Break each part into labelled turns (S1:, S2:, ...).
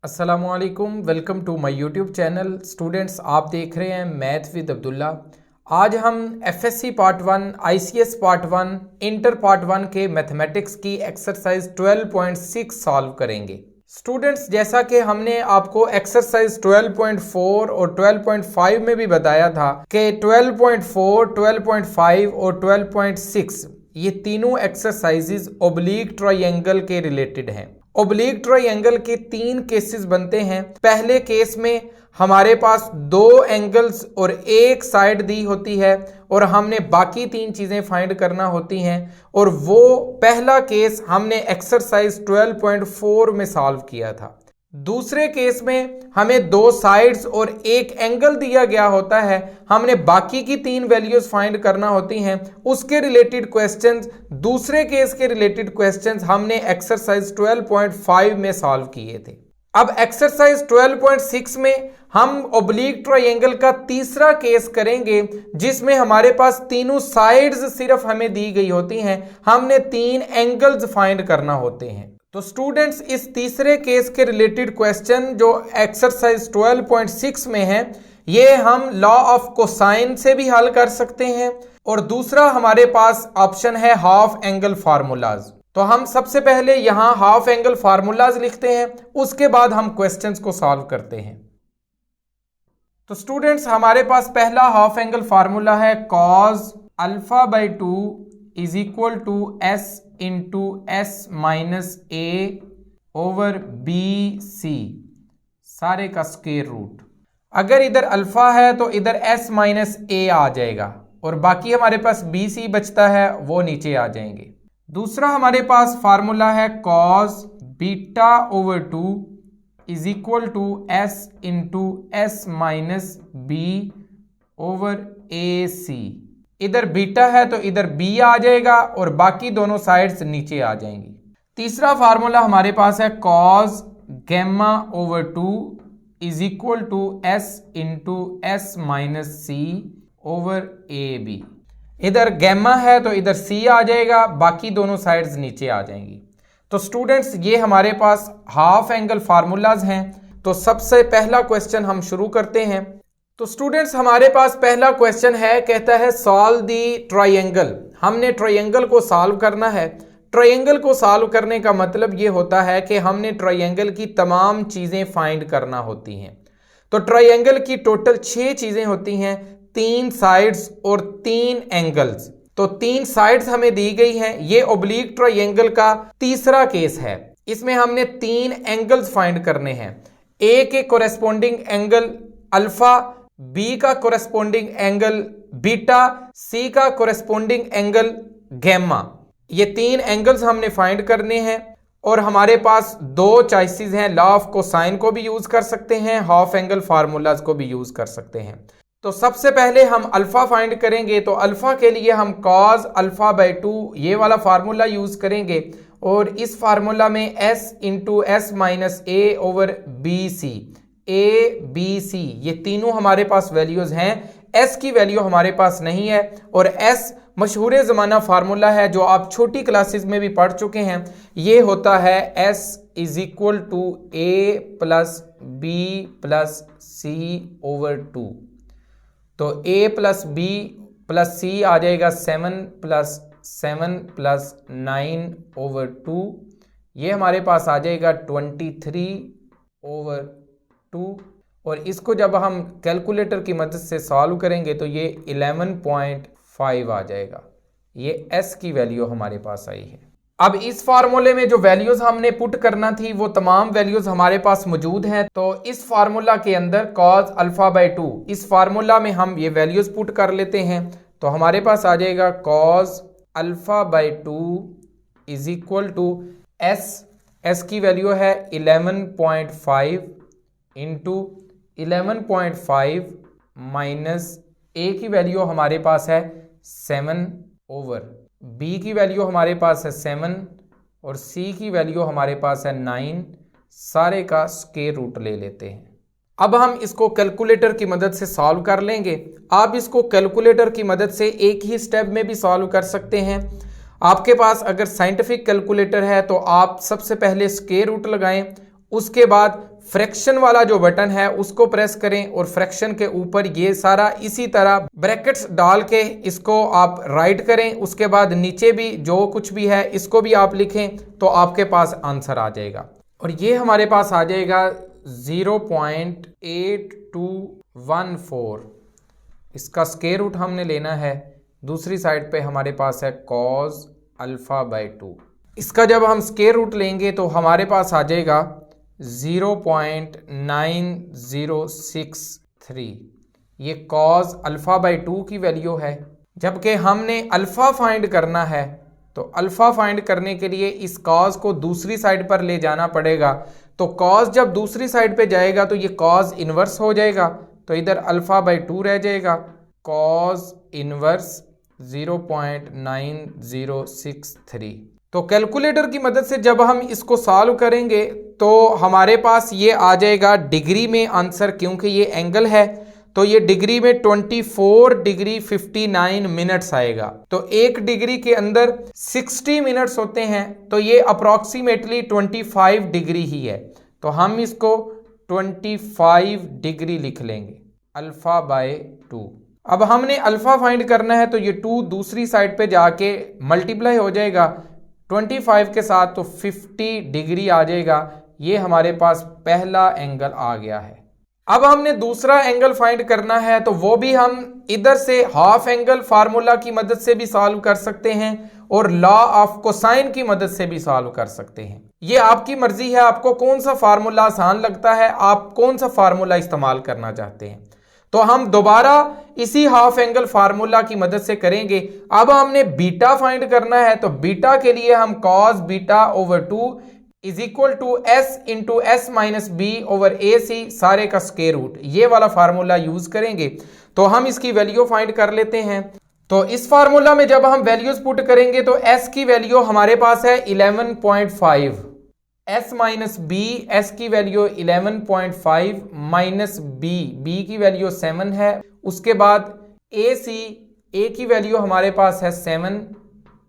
S1: अस्सलामुअलैकुम, welcome to my YouTube channel. Students, आप देख रहे हैं मैथ विद अब्दुल्ला। आज हम FSc part 1, ICS part 1, inter part 1 के मैथमेटिक्स की एक्सरसाइज 12.6 सॉल्व करेंगे। स्टूडेंट्स, जैसा कि हमने आपको एक्सरसाइज 12.4 और 12.5 में भी बताया था कि 12.4, 12.5 और 12.6 ये तीनों एक्सरसाइजेज ओब्लीक ट्रायंगल के रिलेटेड हैं। ओब्लीक ट्रायंगल के 3 केसेस बनते हैं। पहले केस में हमारे पास 2 एंगल्स और एक साइड दी होती है और हमने बाकी 3 चीजें फाइंड करना होती हैं, और वो पहला केस हमने एक्सरसाइज 12.4 में सॉल्व किया था। दूसरे केस में हमें 2 साइड्स और एक एंगल दिया गया होता है, हमने बाकी की 3 वैल्यूज फाइंड करना होती हैं। उसके रिलेटेड क्वेश्चंस, दूसरे केस के रिलेटेड क्वेश्चंस हमने एक्सरसाइज 12.5 में सॉल्व किए थे। अब एक्सरसाइज 12.6 में हम ओब्लीक ट्रायंगल का तीसरा केस करेंगे, जिसमें हमारे पास तीनों साइड्स सिर्फ हमें दी गई होती हैं, हमने 3 एंगल्स फाइंड करना होते हैं। तो स्टूडेंट्स, इस तीसरे केस के रिलेटेड क्वेश्चन जो एक्सरसाइज 12.6 में है, ये हम लॉ ऑफ कोसाइन से भी हल कर सकते हैं, और दूसरा हमारे पास ऑप्शन है हाफ एंगल फार्मूलाज। तो हम सबसे पहले यहां हाफ एंगल फार्मूलाज लिखते हैं, उसके बाद हम क्वेश्चंस को सॉल्व करते हैं। तो स्टूडेंट्स, हमारे पास पहला हाफ एंगल फार्मूला है cos alpha by 2 is equal to s into S minus A over B C, सारे का स्क्वायर रूट। अगर इधर अल्फा है तो इधर s माइनस ए आ जाएगा, और बाकी हमारे पास बी सी बचता है, वो नीचे आ जाएंगे। दूसरा हमारे पास फार्मूला है cos beta over 2 is equal to S into S minus B over A C. इधर बीटा है तो इधर बी आ जाएगा, और बाकी दोनों साइड्स नीचे आ जाएंगी। तीसरा फार्मूला हमारे पास है cos gamma over 2 is equal to S into S minus C over A B. इधर गैमा है तो इधर सी आ जाएगा, बाकी दोनों साइड्स नीचे आ जाएंगी। तो स्टूडेंट्स, ये हमारे पास हाफ एंगल फार्मूलाज हैं। तो सबसे पहला क्वेश्चन हम शुरू करते हैं। तो स्टूडेंट्स, हमारे पास पहला क्वेश्चन है, कहता है सॉल्व दी ट्रायंगल। हमने ट्रायंगल को सॉल्व करना है। ट्रायंगल को सॉल्व करने का मतलब ये होता है कि हमने ट्रायंगल की तमाम चीजें फाइंड करना होती हैं। तो ट्रायंगल की टोटल 6 चीजें होती हैं, 3 साइड्स और 3 एंगल्स। तो 3 साइड्स हमें दी गई हैं। ये ओब्लीक ट्रायंगल का तीसरा केस है। इसमें हमने 3 एंगल्स फाइंड करने हैं। ए के कोरेस्पोंडिंग एंगल अल्फा, बी का कोरेस्पोंडिंग एंगल बीटा, सी का कोरेस्पोंडिंग एंगल गैमा। ये 3 एंगल्स हमने फाइंड करने हैं, और हमारे पास 2 चॉइसेस हैं। लॉ ऑफ कोसाइन को भी यूज कर सकते हैं, हाफ एंगल फार्मूलाज को भी यूज कर सकते हैं। तो सबसे पहले हम अल्फा फाइंड करेंगे। तो अल्फा के लिए हम cos अल्फा बाई 2 ये वाला फार्मूला यूज करेंगे, और इस फार्मूला में s into S minus A over B C, A B C ये तीनों हमारे पास वैल्यूज हैं। s की वैल्यू हमारे पास नहीं है, और s मशहूर ज़माना फार्मूला है जो आप छोटी क्लासेस में भी पढ़ चुके हैं। ये होता है s is equal to A plus B plus C over 2। तो a plus B plus C आ जाएगा 7 प्लस 7 प्लस 9 ओवर 2। ये हमारे पास आ जाएगा 23 ओवर 2, और इसको जब हम कैलकुलेटर की मदद से सॉल्व करेंगे तो ये 11.5 आ जाएगा। ये s की वैल्यू हमारे पास आई है। अब इस फार्मूले में जो वैल्यूज हमने पुट करना थी वो तमाम वैल्यूज हमारे पास मौजूद हैं। तो इस फार्मूला के अंदर cos अल्फा बाई 2, इस फार्मूला में हम ये वैल्यूज पुट कर लेते हैं। तो हमारे पास आ जाएगा cos alpha by 2 is equal to s की वैल्यू है 11.5 इंटू 11.5 माइनस a की वैल्यू हमारे पास है 7 ओवर b की वैल्यू हमारे पास है 7, और c की वैल्यू हमारे पास है 9। सारे का स्क्वायर रूट ले लेते हैं। अब हम इसको कैलकुलेटर की मदद से सॉल्व कर लेंगे। आप इसको कैलकुलेटर की मदद से एक ही स्टेप में भी सॉल्व कर सकते हैं। आपके पास अगर साइंटिफिक कैलकुलेटर है तो आप सबसे पहले स्क्वायर रूट लगाएं उसके बाद फ्रैक्शन वाला जो बटन है उसको प्रेस करें और फ्रैक्शन के ऊपर ये सारा इसी तरह ब्रैकेट्स डाल के इसको आप राइट करें। उसके बाद नीचे भी जो कुछ भी है इसको भी आप लिखें तो आपके पास आंसर आ जाएगा। और ये हमारे पास आ जाएगा 0.8214। इसका स्क्वायर रूट हमने लेना है। दूसरी साइड पे हमारे पास है cos α/2। इसका जब हम स्क्वायर रूट लेंगे तो हमारे पास आ जाएगा 0.9063। ये cos α/2 की वैल्यू है। जबकि हमने अल्फ़ा फाइंड करना है तो अल्फ़ा फाइंड करने के लिए इस cos को दूसरी साइड पर ले जाना पड़ेगा। तो cos जब दूसरी साइड पे जाएगा तो ये cos इन्वर्स हो जाएगा, तो इधर α/2 रह जाएगा। cos inverse 0.9063। तो कैलकुलेटर की मदद से जब हम इसको सॉल्व करेंगे तो हमारे पास ये आ जाएगा डिग्री में आंसर, क्योंकि ये एंगल है तो ये डिग्री में 24 डिग्री 59 मिनट्स आएगा। तो एक डिग्री के अंदर 60 मिनट्स होते हैं, तो ये अप्रॉक्सीमेटली 25 डिग्री ही है। तो हम इसको 25 डिग्री लिख लेंगे α/2। अब हमने अल्फा फाइंड करना है तो ये 2 दूसरी साइड पे जाके मल्टीप्लाई हो जाएगा 25 के साथ, तो 50 डिग्री आ जाएगा। ये हमारे पास पहला एंगल आ गया है। अब हमने दूसरा एंगल फाइंड करना है तो वो भी हम इधर से हाफ एंगल फार्मूला की मदद से भी सॉल्व कर सकते हैं और लॉ ऑफ कोसाइन की मदद से भी सॉल्व कर सकते हैं। ये आपकी मर्जी है, आपको कौन सा फार्मूला आसान लगता है, आप कौन सा फार्मूला इस्तेमाल करना चाहते हैं। तो हम दोबारा इसी हाफ एंगल फार्मूला की मदद से करेंगे। अब हमने बीटा फाइंड करना है तो बीटा के लिए हम cos β/2 is equal to s into s minus B over AC सारे का स्क्वायर रूट, ये वाला फार्मूला यूज करेंगे। तो हम इसकी वैल्यू फाइंड कर लेते हैं। तो इस फार्मूला में जब हम वैल्यूज पुट करेंगे तो s की वैल्यू हमारे पास है 11.5, s माइनस बी, s की वैल्यू 11.5 माइनस b की वैल्यू 7 है। उसके बाद AC, a की वैल्यू हमारे पास है 7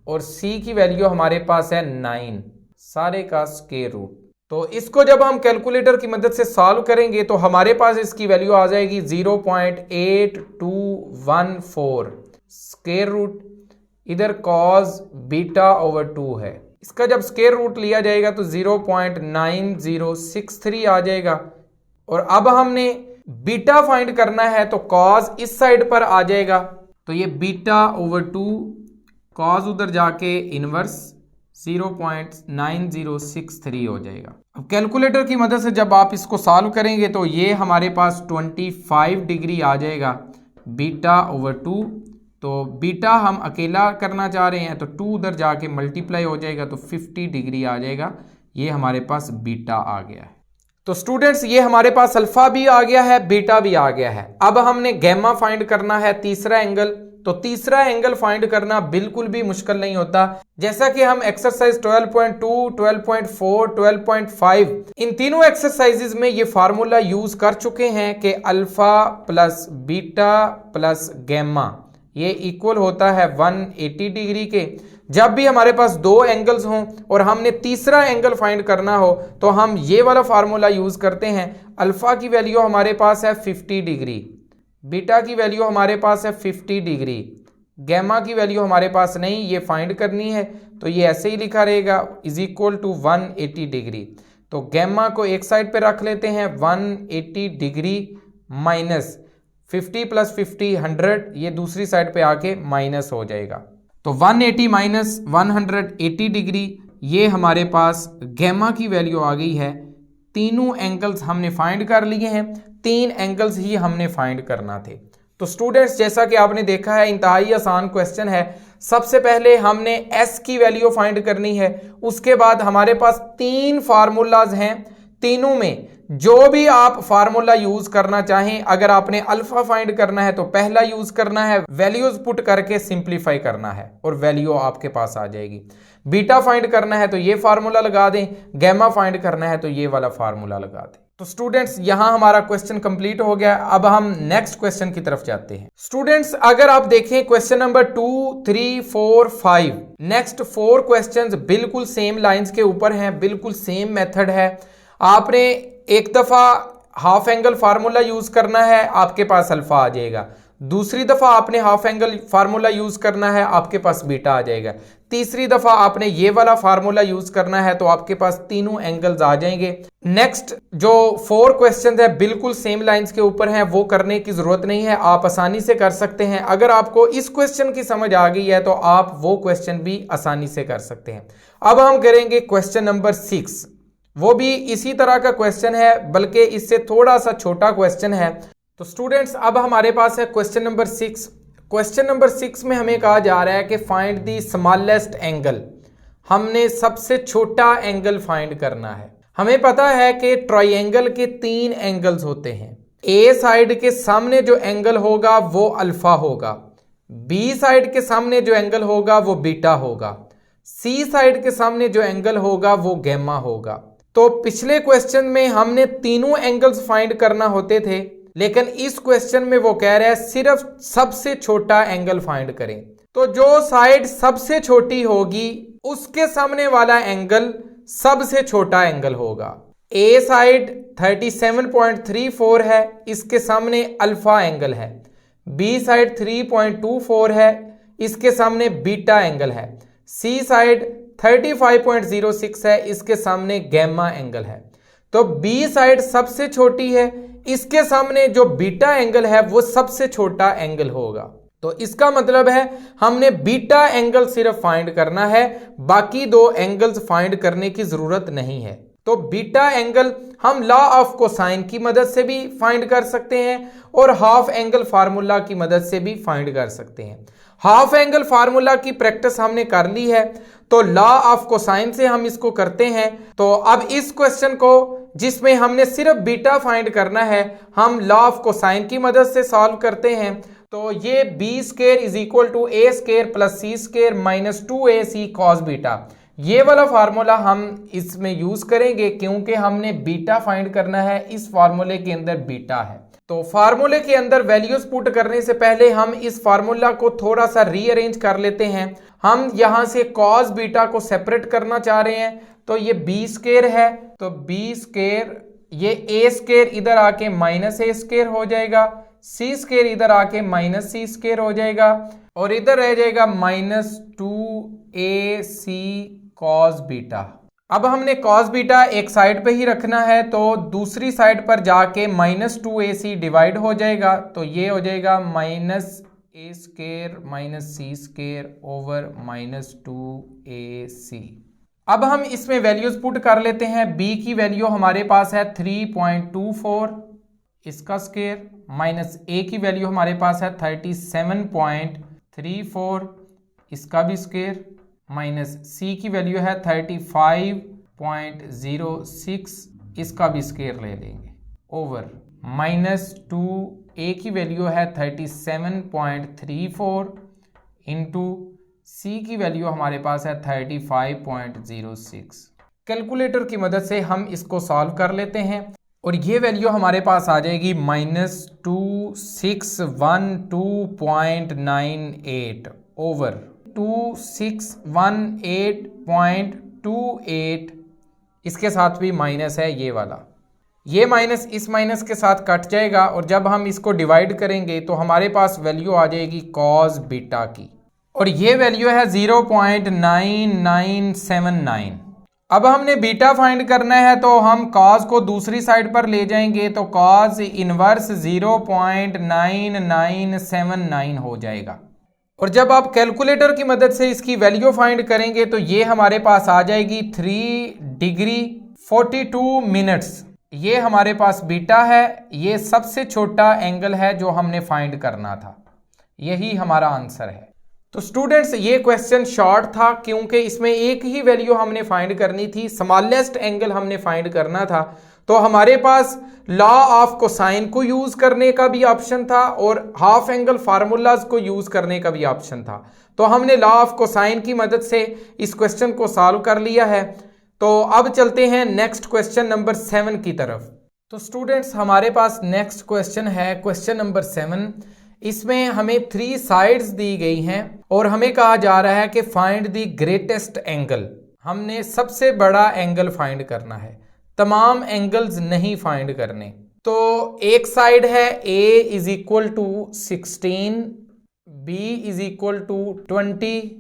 S1: और c की वैल्यू हमारे पास है 9, सारे का स्क्वायर रूट। तो इसको जब हम कैलकुलेटर की मदद से सॉल्व करेंगे तो हमारे पास इसकी वैल्यू आ जाएगी 0.8214 स्क्वायर रूट, इधर cos β/2 है। इसका जब स्क्वायर रूट लिया जाएगा तो 0.9063 आ जाएगा। और अब हमने बीटा फाइंड करना है तो cos इस साइड पर आ जाएगा, तो ये β/2 cos उधर जाके इनवर्स 0.9063 हो जाएगा। अब कैलकुलेटर की मदद से जब आप इसको सॉल्व करेंगे तो ये हमारे पास 25 डिग्री आ जाएगा β/2। तो बीटा हम अकेला करना चाह रहे हैं तो 2 उधर जाके मल्टीप्लाई हो जाएगा तो 50 डिग्री आ जाएगा। ये हमारे पास बीटा आ गया है। तो स्टूडेंट्स ये हमारे पास अल्फा भी आ गया है, बीटा भी आ गया है। अब हमने गैमा फाइंड करना है, तीसरा एंगल। तो तीसरा एंगल फाइंड करना बिल्कुल भी मुश्किल नहीं होता। जैसा कि हम एक्सरसाइज 12.2, 12.4, 12.5 इन तीनों एक्सरसाइजेज में ये फार्मूला यूज कर चुके हैं कि alpha plus beta plus gamma ये इक्वल होता है 180 डिग्री के। जब भी हमारे पास दो एंगल्स हों और हमने तीसरा एंगल फाइंड करना हो तो हम ये वाला फार्मूला यूज करते हैं। अल्फा की वैल्यू हमारे पास है 50 डिग्री, बीटा की वैल्यू हमारे पास है 50 डिग्री, गैमा की वैल्यू हमारे पास नहीं, ये फाइंड करनी है तो ये ऐसे ही लिखा रहेगा इज इक्वल टू 180 डिग्री। तो गैमा को एक साइड पे रख लेते हैं 180 डिग्री माइनस 50 प्लस 50 100, ये दूसरी साइड पे आके माइनस हो जाएगा। तो 180 माइनस 180 डिग्री, ये हमारे पास गैमा की वैल्यू आ गई है। तीनों एंगल्स हमने फाइंड कर लिए हैं, 3 एंगल्स ही हमने फाइंड करना थे। तो स्टूडेंट्स जैसा कि आपने देखा है इंतहाई आसान क्वेश्चन है। सबसे पहले हमने s की वैल्यू फाइंड करनी है, उसके बाद हमारे पास 3 फार्मूलाज हैं, तीनों में जो भी आप फार्मूला यूज करना चाहें, अगर आपने अल्फा फाइंड करना है तो पहला यूज करना है, वैल्यूज पुट करके सिंप्लीफाई करना है और वैल्यू आपके पास आ जाएगी। बीटा फाइंड करना है तो ये फार्मूला लगा दें, गैमा फाइंड करना है तो ये वाला फार्मूला लगा दें। तो स्टूडेंट्स यहां हमारा क्वेश्चन कंप्लीट हो गया। अब हम नेक्स्ट क्वेश्चन की तरफ जाते हैं। स्टूडेंट्स अगर आप देखें क्वेश्चन नंबर 2, 3, 4, 5, नेक्स्ट 4 क्वेश्चंस बिल्कुल सेम लाइंस के ऊपर हैं, बिल्कुल सेम मेथड है। आपने एक दफ़ा हाफ एंगल फार्मूला यूज करना है, आपके पास अल्फा आ जाएगा। दूसरी दफा आपने हाफ एंगल फार्मूला यूज करना है, आपके पास बीटा आ जाएगा। तीसरी दफा आपने ये वाला फार्मूला यूज करना है तो आपके पास तीनों एंगल्स आ जाएंगे। नेक्स्ट जो 4 क्वेश्चन है बिल्कुल सेम लाइंस के ऊपर हैं, वो करने की जरूरत नहीं है, आप आसानी से कर सकते हैं। अगर आपको इस क्वेश्चन की समझ आ गई है तो आप वो क्वेश्चन भी आसानी से कर सकते हैं। अब हम करेंगे क्वेश्चन नंबर 6, वो भी इसी तरह का क्वेश्चन है, बल्कि इससे थोड़ा सा छोटा क्वेश्चन है। तो स्टूडेंट्स अब हमारे पास है क्वेश्चन नंबर 6। क्वेश्चन नंबर 6 में हमें कहा जा रहा है कि फाइंड द स्मॉलेस्ट एंगल। हमने सबसे छोटा एंगल फाइंड करना है। हमें पता है कि ट्रायंगल के 3 एंगल्स होते हैं। ए साइड के सामने जो एंगल होगा वो अल्फा होगा, बी साइड के सामने जो एंगल होगा वो बीटा होगा, सी साइड के सामने जो एंगल होगा वो गैमा होगा। तो पिछले क्वेश्चन में हमने तीनों एंगल्स फाइंड करना होते थे, लेकिन इस क्वेश्चन में वो कह रहा है सिर्फ सबसे छोटा एंगल फाइंड करें। तो जो साइड सबसे छोटी होगी उसके सामने वाला एंगल सबसे छोटा एंगल होगा। ए साइड 37.34 है, इसके सामने अल्फा एंगल है। बी साइड 3.24 है, इसके सामने बीटा एंगल है। सी साइड 35.06 है, इसके सामने गैमा एंगल है। तो बी साइड सबसे छोटी है, इसके सामने जो बीटा एंगल है वो सबसे छोटा एंगल होगा। तो इसका मतलब है हमने बीटा एंगल सिर्फ फाइंड करना है, बाकी 2 एंगल्स फाइंड करने की जरूरत नहीं है। तो बीटा एंगल हम लॉ ऑफ कोसाइन की मदद से भी फाइंड कर सकते हैं और हाफ एंगल फार्मूला की मदद से भी फाइंड कर सकते हैं। हाफ एंगल फार्मूला की प्रैक्टिस हमने कर ली है, तो लॉ ऑफ कोसाइन से हम इसको करते हैं। तो अब इस क्वेश्चन को जिसमें हमने सिर्फ बीटा फाइंड करना है, हम लॉ ऑफ कोसाइन की मदद से सॉल्व करते हैं। तो ये B square is equal to A square plus C square minus 2ac cos beta, ये वाला फार्मूला हम इसमें यूज करेंगे क्योंकि हमने बीटा फाइंड करना है। इस फार्मूले के अंदर बीटा है, तो फार्मूले के अंदर वैल्यूज पुट करने से पहले हम इस फार्मूला को थोड़ा सा रीअरेंज कर लेते हैं। हम यहां से कॉस बीटा को सेपरेट करना चाह रहे हैं, तो ये बी स्क्वायर है, तो बी स्क्वायर, ये ए स्क्वायर इधर आके माइनस ए स्क्वायर हो जाएगा, सी स्क्वायर इधर आके माइनस सी स्क्वायर हो जाएगा, और इधर रह जाएगा माइनस 2ac कॉस बीटा। अब हमने कॉस बीटा एक साइड पे ही रखना है, तो दूसरी साइड पर जाके माइनस 2ac डिवाइड हो जाएगा, तो ये हो जाएगा माइनस ए square minus C square over minus 2ac। अब हम इसमें वैल्यूज पुट कर लेते हैं। b की वैल्यू हमारे पास है 3.24, इसका स्क्वायर, माइनस a की वैल्यू हमारे पास है 37.34, इसका भी स्क्वायर, माइनस c की वैल्यू है 35.06, इसका भी स्क्वायर ले लेंगे, ओवर माइनस 2a की वैल्यू है 37.34 इंटू c की वैल्यू हमारे पास है 35.06। कैलकुलेटर की मदद से हम इसको सॉल्व कर लेते हैं और ये वैल्यू हमारे पास आ जाएगी -2612.98 ओवर 2618.28, इसके साथ भी माइनस है ये वाला, ये माइनस इस माइनस के साथ कट जाएगा और जब हम इसको डिवाइड करेंगे तो हमारे पास वैल्यू आ जाएगी कॉस बीटा की, और ये वैल्यू है 0.9979। अब हमने बीटा फाइंड करना है, तो हम कॉस को दूसरी साइड पर ले जाएंगे, तो कॉस इनवर्स 0.9979 हो जाएगा। और जब आप कैलकुलेटर की मदद से इसकी वैल्यू फाइंड करेंगे तो ये हमारे पास आ जाएगी 3 डिग्री 42 मिनट्स। ये हमारे पास बीटा है, ये सबसे छोटा एंगल है जो हमने फाइंड करना था, यही हमारा आंसर है। तो स्टूडेंट्स ये क्वेश्चन शॉर्ट था क्योंकि इसमें एक ही वैल्यू हमने फाइंड करनी थी, स्मॉलेस्ट एंगल हमने फाइंड करना था। तो हमारे पास लॉ ऑफ कोसाइन को यूज करने का भी ऑप्शन था और हाफ एंगल फार्मूलाज को यूज करने का भी ऑप्शन था। तो हमने लॉ ऑफ कोसाइन की मदद से इस क्वेश्चन को सॉल्व कर लिया है। तो अब चलते हैं नेक्स्ट क्वेश्चन नंबर 7 की तरफ। तो स्टूडेंट्स हमारे पास नेक्स्ट क्वेश्चन है क्वेश्चन नंबर 7। इसमें हमें 3 साइड्स दी गई हैं और हमें कहा जा रहा है कि फाइंड द ग्रेटेस्ट एंगल। हमने सबसे बड़ा एंगल फाइंड करना है। तमाम एंगल्स नहीं फाइंड करने। तो एक साइड है A is equal to 16, B is equal to 20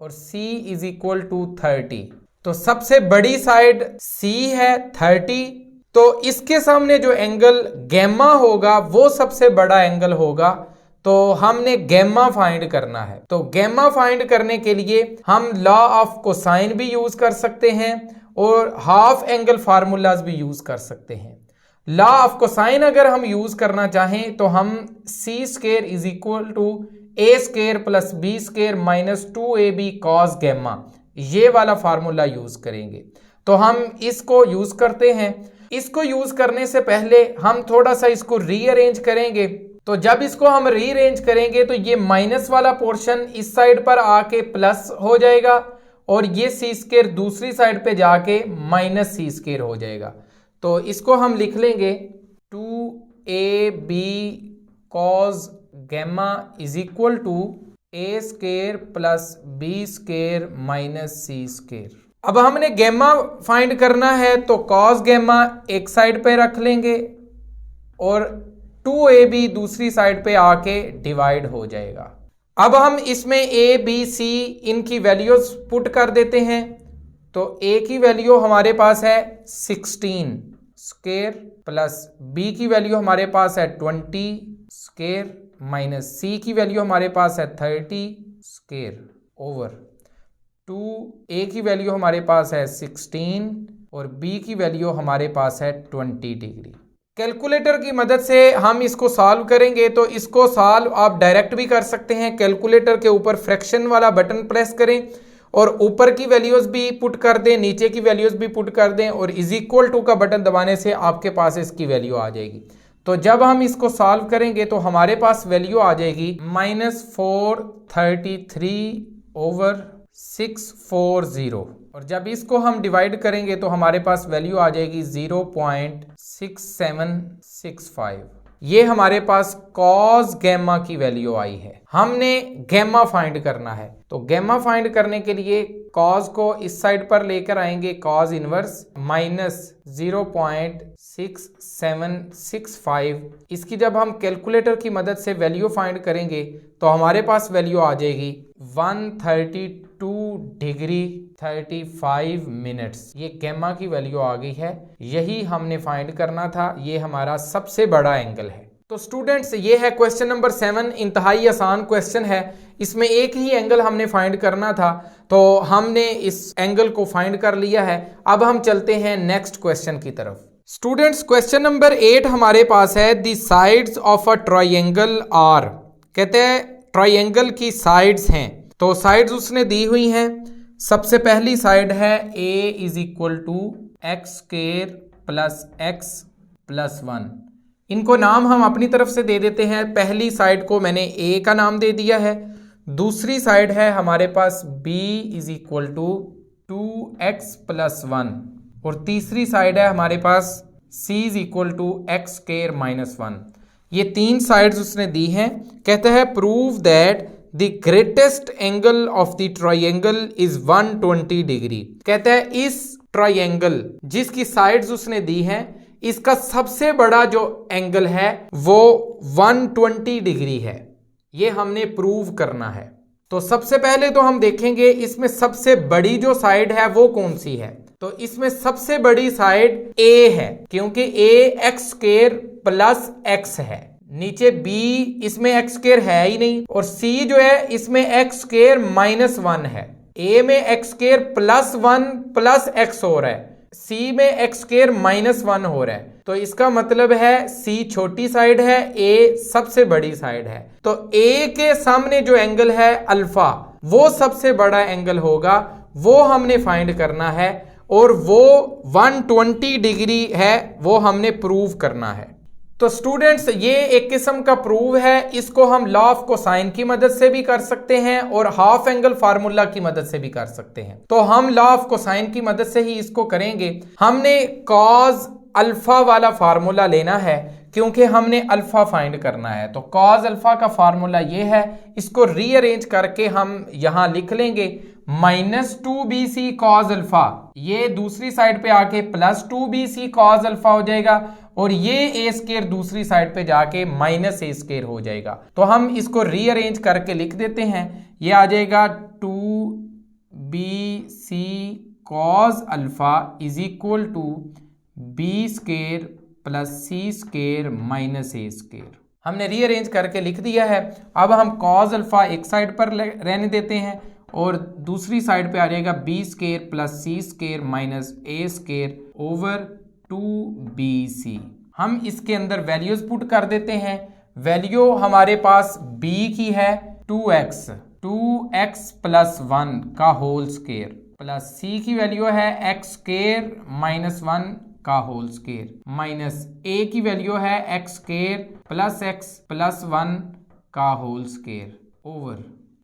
S1: और C इज इक्वल टू 30। तो सबसे बड़ी साइड C है 30, तो इसके सामने जो एंगल गैमा होगा वो सबसे बड़ा एंगल होगा। तो हमने गैमा फाइंड करना है। तो गैमा फाइंड करने के लिए हम लॉ ऑफ कोसाइन भी यूज कर सकते हैं और हाफ एंगल फार्मूलाज भी यूज कर सकते हैं। लॉ ऑफ कोसाइन अगर हम यूज करना चाहें तो हम C square is equal to A square plus B square minus 2ab cos gamma, ये वाला फार्मूला यूज करेंगे। तो हम इसको यूज करते हैं। इसको यूज करने से पहले हम थोड़ा सा इसको रीअरेंज करेंगे। तो जब इसको हम रीअरेंज करेंगे तो ये माइनस वाला पोर्शन इस साइड पर आके प्लस हो जाएगा और ये सी स्क्वायर दूसरी साइड पे जाके माइनस सी स्क्वायर हो जाएगा। तो इसको हम लिख लेंगे 2ab cos gamma is equal to A square plus B square minus C square. अब हमने गैमा फाइंड करना है तो कॉस गैमा एक साइड पे रख लेंगे और 2ab दूसरी साइड पे आके डिवाइड हो जाएगा। अब हम इसमें a b c इनकी वैल्यूज पुट कर देते हैं। तो a की वैल्यू हमारे पास है 16 स्क्वायर प्लस b की वैल्यू हमारे पास है 20 स्क्वायर माइनस c की वैल्यू हमारे पास है 30 स्क्वायर ओवर 2a की वैल्यू हमारे पास है 16 और b की वैल्यू हमारे पास है 20 डिग्री। कैलकुलेटर की मदद से हम इसको सॉल्व करेंगे। तो इसको सॉल्व आप डायरेक्ट भी कर सकते हैं। कैलकुलेटर के ऊपर फ्रैक्शन वाला बटन प्रेस करें और ऊपर की वैल्यूज भी पुट कर दें, नीचे की वैल्यूज भी पुट कर दें और इज इक्वल टू का बटन दबाने से आपके पास इसकी वैल्यू आ जाएगी। तो जब हम इसको सॉल्व करेंगे तो हमारे पास वैल्यू आ जाएगी -433 ओवर 640 और जब इसको हम डिवाइड करेंगे तो हमारे पास वैल्यू आ जाएगी 0.6765। ये हमारे पास कॉस गैमा की वैल्यू आई है। हमने गैमा फाइंड करना है। तो गैमा फाइंड करने के लिए कॉस को इस साइड पर लेकर आएंगे, कॉस इनवर्स -0.6765। इसकी जब हम कैलकुलेटर की मदद से वैल्यू फाइंड करेंगे तो हमारे पास वैल्यू आ जाएगी 132 डिग्री 35 मिनट्स। ये गैमा की वैल्यू आ गई है। यही हमने फाइंड करना था। ये हमारा सबसे बड़ा एंगल है। तो स्टूडेंट्स, ये है क्वेश्चन नंबर 7। इंतहाई आसान क्वेश्चन है। इसमें एक ही एंगल हमने फाइंड करना था, तो हमने इस एंगल को फाइंड कर लिया है। अब हम चलते हैं नेक्स्ट क्वेश्चन की तरफ। स्टूडेंट्स, क्वेश्चन नंबर 8 हमारे पास है the sides of a triangle are. कहते हैं ट्रायंगल की साइड्स हैं। तो साइड्स उसने दी हुई हैं। सबसे पहली साइड है a is equal to X square plus X plus 1। इनको नाम हम अपनी तरफ से दे देते हैं। पहली साइड को मैंने a का नाम दे दिया है। दूसरी साइड है हमारे पास b is equal to 2x plus 1 और तीसरी साइड है हमारे पास c is equal to X square minus 1। ये तीन साइड्स उसने दी हैं। कहते हैं prove that the greatest angle of the triangle is 120 degree. कहता है इस ट्रायंगल जिसकी साइड्स उसने दी हैं, इसका सबसे बड़ा जो एंगल है वो 120 डिग्री है। ये हमने प्रूव करना है। तो सबसे पहले तो हम देखेंगे इसमें सबसे बड़ी जो साइड है वो कौन सी है। तो इसमें सबसे बड़ी साइड A है, क्योंकि A x square plus x है। नीचे B इसमें एक्स स्क्वायर है ही नहीं और C जो है इसमें एक्स स्क्वायर माइनस 1 है। A में x square plus 1 plus x हो रहा है, C में एक्स स्क्वायर माइनस 1 हो रहा है। तो इसका मतलब है C छोटी साइड है, A सबसे बड़ी साइड है। तो A के सामने जो एंगल है अल्फा, वो सबसे बड़ा एंगल होगा, वो हमने फाइंड करना है और वो 120 डिग्री है, वो हमने प्रूव करना है। तो स्टूडेंट्स, ये एक किस्म का प्रूव है। इसको हम लॉ ऑफ कोसाइन की मदद से भी कर सकते हैं और हाफ एंगल फार्मूला की मदद से भी कर सकते हैं। तो हम लॉ ऑफ कोसाइन की मदद से ही इसको करेंगे। हमने कॉज अल्फा वाला फार्मूला लेना है क्योंकि हमने अल्फा फाइंड करना है। तो कॉज अल्फा का फार्मूला ये है, इसको रीअरेंज करके हम यहां लिख लेंगे माइनस 2bc कॉज अल्फा, ये दूसरी साइड पे आके प्लस 2bc कॉज अल्फा हो जाएगा और ये ए स्केयर दूसरी साइड पे जाके माइनस ए स्केयर हो जाएगा। तो हम इसको रीअरेंज करके लिख देते हैं, ये आ जाएगा 2bc cos alpha is equal to B square plus C square minus A square. हमने रीअरेंज करके लिख दिया है। अब हम कॉज अल्फा एक साइड पर रहने देते हैं और दूसरी साइड पे आ जाएगा B square plus C square minus A square over 2bc। हम इसके अंदर वैल्यूज पुट कर देते हैं। वैल्यू हमारे पास b की है 2x प्लस 1 का होल स्केयर प्लस c की वैल्यू है x स्केयर माइनस 1 का होल स्केयर माइनस a की वैल्यू है x square plus x plus 1 का होल स्केयर ओवर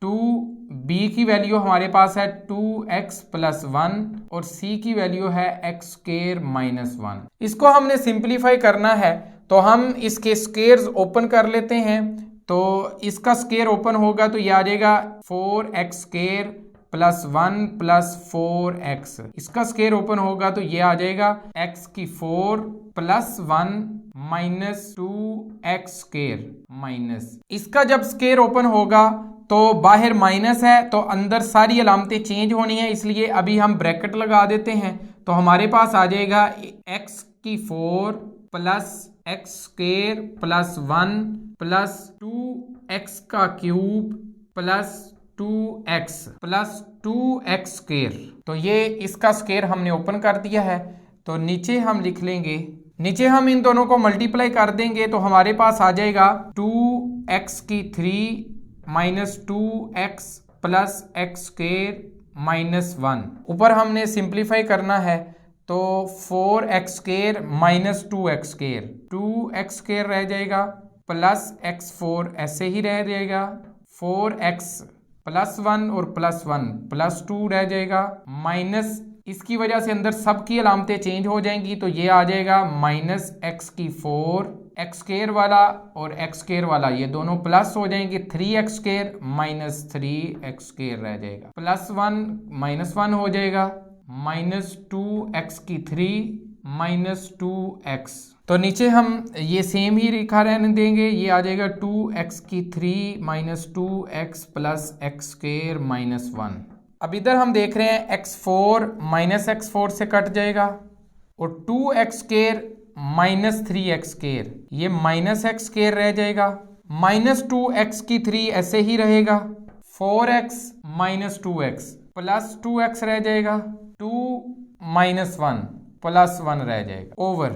S1: 2b की वैल्यू हमारे पास है 2x प्लस 1 और c की वैल्यू है x स्केयर माइनस 1। इसको हमने सिंप्लीफाई करना है तो हम इसके स्केयर्स ओपन कर लेते हैं। तो इसका स्केयर ओपन होगा तो ये आ जाएगा 4x square plus 1 plus 4x। इसका स्केयर ओपन होगा तो ये आ जाएगा x की 4 plus 1 minus 2x square minus. इसका जब स्केयर ओपन होगा तो बाहर माइनस है तो अंदर सारी अलामतें चेंज होनी है, इसलिए अभी हम ब्रैकेट लगा देते हैं। तो हमारे पास आ जाएगा x की 4 plus x square plus 1 plus 2x का cube plus 2x plus 2x square. तो ये इसका स्केयर हमने ओपन कर दिया है। तो नीचे हम लिख लेंगे, नीचे हम इन दोनों को मल्टीप्लाई कर देंगे तो हमारे पास आ जाएगा 2x की 3 minus 2x plus x square minus 1। ऊपर हमने सिंप्लीफाई करना है तो 4x square minus 2x square, 2x square रह जाएगा प्लस x4 ऐसे ही रह जाएगा, 4x प्लस 1 और प्लस 1 प्लस 2 रह जाएगा माइनस, इसकी वजह से अंदर सबकी अलामतें चेंज हो जाएंगी तो ये आ जाएगा माइनस x की 4, x स्केयर वाला और x स्केयर वाला ये दोनों प्लस हो जाएंगे, 3x square minus 3x square रह जाएगा प्लस 1 माइनस 1 हो जाएगा माइनस 2x की 3 माइनस 2x। तो नीचे हम ये सेम ही लिखा रहने देंगे, ये आ जाएगा 2x की 3 minus 2x plus x square minus 1। अब इधर हम देख रहे हैं x4 माइनस x4 से कट जाएगा और 2x square minus 3x square ये माइनस x स्केयर रह जाएगा, माइनस 2x की 3 ऐसे ही रहेगा, 4x minus 2x plus 2x रह जाएगा, 2 माइनस 1 प्लस 1 रह जाएगा over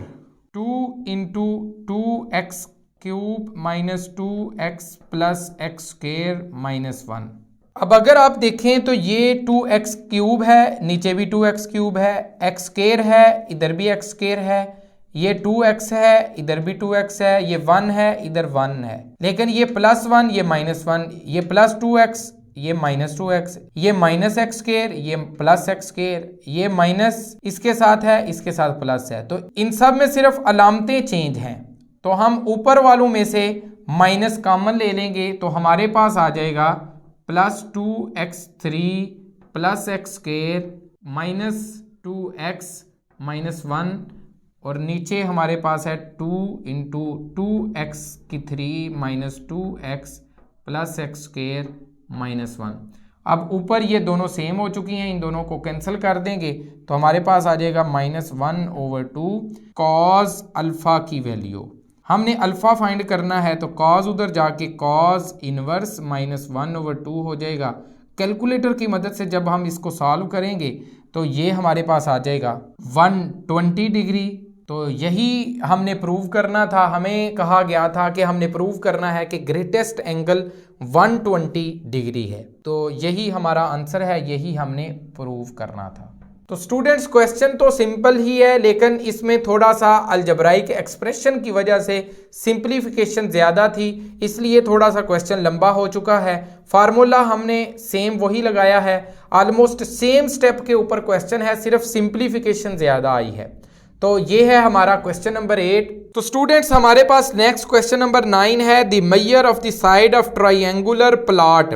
S1: 2 into 2x cube minus 2x plus x square minus 1। अब अगर आप देखें तो ये 2x क्यूब है, नीचे भी 2x क्यूब है, x स्केयर है, इधर भी x स्केयर है, ये 2x है, इधर भी 2x है, ये 1 है, इधर 1 है, लेकिन ये प्लस 1 ये माइनस 1, ये प्लस 2x ये माइनस 2x, ये माइनस x स्केयर ये प्लस x स्केयर, ये माइनस इसके साथ है, इसके साथ प्लस है। तो इन सब में सिर्फ अलामतें चेंज हैं। तो हम ऊपर वालों में से माइनस कॉमन ले लेंगे तो हमारे पास आ जाएगा plus 2x3 plus x square minus 2x minus 1 और नीचे हमारे पास है 2 इंटू 2x की 3 minus 2x plus x square minus 1। अब ऊपर ये दोनों सेम हो चुकी हैं, इन दोनों को कैंसिल कर देंगे तो हमारे पास आ जाएगा माइनस 1 ओवर 2 कॉज अल्फा की वैल्यू। हमने अल्फा फाइंड करना है तो कॉज उधर जाके कॉज इनवर्स माइनस 1 ओवर 2 हो जाएगा। कैलकुलेटर की मदद से जब हम इसको सॉल्व करेंगे तो ये हमारे पास आ जाएगा 120 डिग्री। तो यही हमने प्रूव करना था, हमें कहा गया था कि हमने प्रूव करना है कि ग्रेटेस्ट एंगल 120 डिग्री है। तो यही हमारा आंसर है, यही हमने प्रूव करना था। तो स्टूडेंट्स क्वेश्चन तो सिंपल ही है लेकिन इसमें थोड़ा सा अलजब्राइक एक्सप्रेशन की वजह से सिंप्लीफिकेशन ज़्यादा थी, इसलिए थोड़ा सा क्वेश्चन लंबा हो चुका है। फार्मूला हमने सेम वही लगाया है, ऑलमोस्ट सेम स्टेप के ऊपर क्वेश्चन है, सिर्फ सिंप्लीफिकेशन ज़्यादा आई है। तो ये है हमारा क्वेश्चन नंबर 8। तो स्टूडेंट्स हमारे पास नेक्स्ट क्वेश्चन नंबर 9 है, the measure of the side of triangular plot.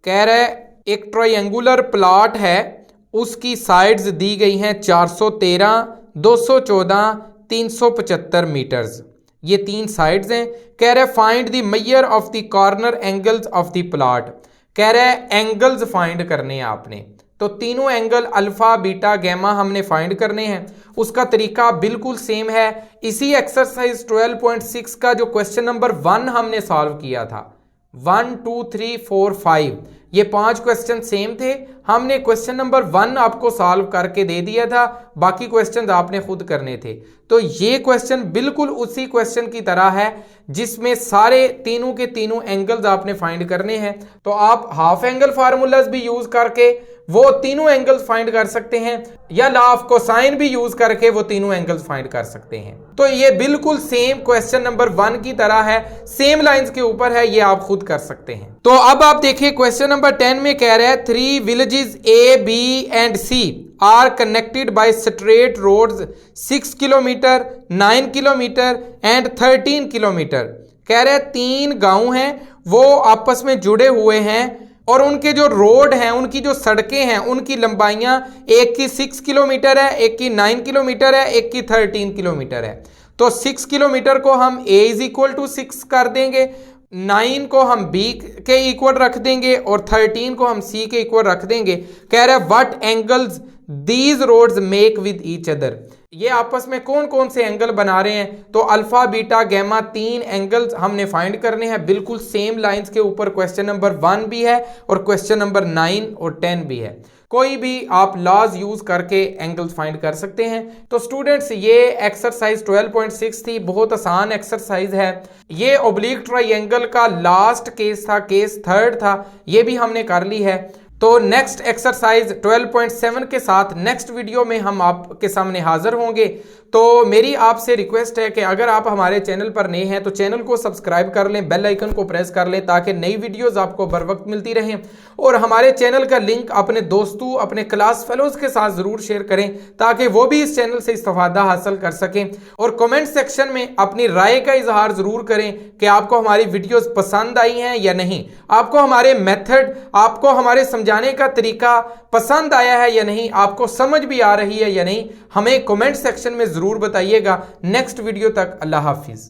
S1: कह रहा है एक ट्रायंगुलर प्लॉट है, उसकी साइड्स दी गई हैं 413, 214, 375 मीटर्स। ये 3 साइड्स हैं। कह रहे find the measure of the corner angles of the plot. कह रहे एंगल्स फाइंड करने हैं आपने, तो तीनों एंगल अल्फा बीटा गैमा हमने फाइंड करने हैं। उसका तरीका बिल्कुल सेम है। इसी एक्सरसाइज 12.6 का जो क्वेश्चन नंबर 1 हमने सॉल्व किया था, 1 2 3 4 5, ये 5 क्वेश्चन सेम थे। हमने क्वेश्चन नंबर 1 आपको सॉल्व करके दे दिया था, बाकी क्वेश्चन आपने खुद करने थे। तो ये क्वेश्चन बिल्कुल उसी क्वेश्चन की तरह है जिसमें सारे तीनों के तीनों एंगल्स आपने फाइंड करने हैं। तो आप हाफ एंगल फार्मूलाज भी यूज करके वो तीनों एंगल्स फाइंड कर सकते हैं, या लॉ ऑफ कोसाइन भी यूज करके वो तीनों एंगल्स फाइंड कर सकते हैं। तो ये बिल्कुल सेम क्वेश्चन नंबर 1 की तरह है, सेम लाइंस के ऊपर है, ये आप खुद कर सकते हैं। तो अब आप देखिए क्वेश्चन नंबर 10 में कह रहा है 3 villages A, B and C are connected by straight roads 6 kilometre, 9 kilometre and 13 kilometre. कह रहे 3 गांव हैं, वो आपस में जुड़े हुए हैं और उनके जो रोड हैं, उनकी जो सड़कें हैं, उनकी लंबाइयां एक की 6 किलोमीटर है, एक की 9 किलोमीटर है, एक की 13 किलोमीटर है। तो 6 किलोमीटर को हम A इज इक्वल टू 6 कर देंगे, 9 को हम B के इक्वल रख देंगे और 13 को हम C के इक्वल रख देंगे। कह रहा है what angles these roads make with each other. ये आपस में कौन कौन से एंगल बना रहे हैं, तो अल्फा बीटा गैमा 3 एंगल्स हमने फाइंड करने हैं। बिल्कुल सेम लाइंस के ऊपर क्वेश्चन नंबर 1 भी है और क्वेश्चन नंबर 9 और 10 भी है। कोई भी आप लॉज यूज करके एंगल्स फाइंड कर सकते हैं। तो स्टूडेंट्स ये एक्सरसाइज 12.6 थी, बहुत आसान एक्सरसाइज है। ये ओब्लिक ट्रायंगल का लास्ट केस था, केस 3rd था, ये भी हमने कर ली है। तो नेक्स्ट एक्सरसाइज 12.7 के साथ नेक्स्ट वीडियो में हम आपके सामने हाजिर होंगे। तो मेरी आपसे रिक्वेस्ट है कि अगर आप हमारे चैनल पर नए हैं तो चैनल को सब्सक्राइब कर लें, बेल आइकन को प्रेस कर लें ताकि नई वीडियोस आपको बर वक्त मिलती रहें। और हमारे चैनल का लिंक अपने दोस्तों, अपने क्लास फेलोज के साथ ज़रूर शेयर करें ताकि वो भी इस चैनल से इस्तेफादा हासिल कर सकें। और कमेंट सेक्शन में अपनी राय का इजहार ज़रूर करें कि आपको हमारी वीडियोज़ पसंद आई हैं या नहीं, आपको हमारे मेथड, आपको हमारे समझाने का तरीका पसंद आया है या नहीं, आपको समझ भी आ रही है या नहीं, हमें कमेंट सेक्शन में जरूर बताइएगा। नेक्स्ट वीडियो तक अल्लाह हाफिज।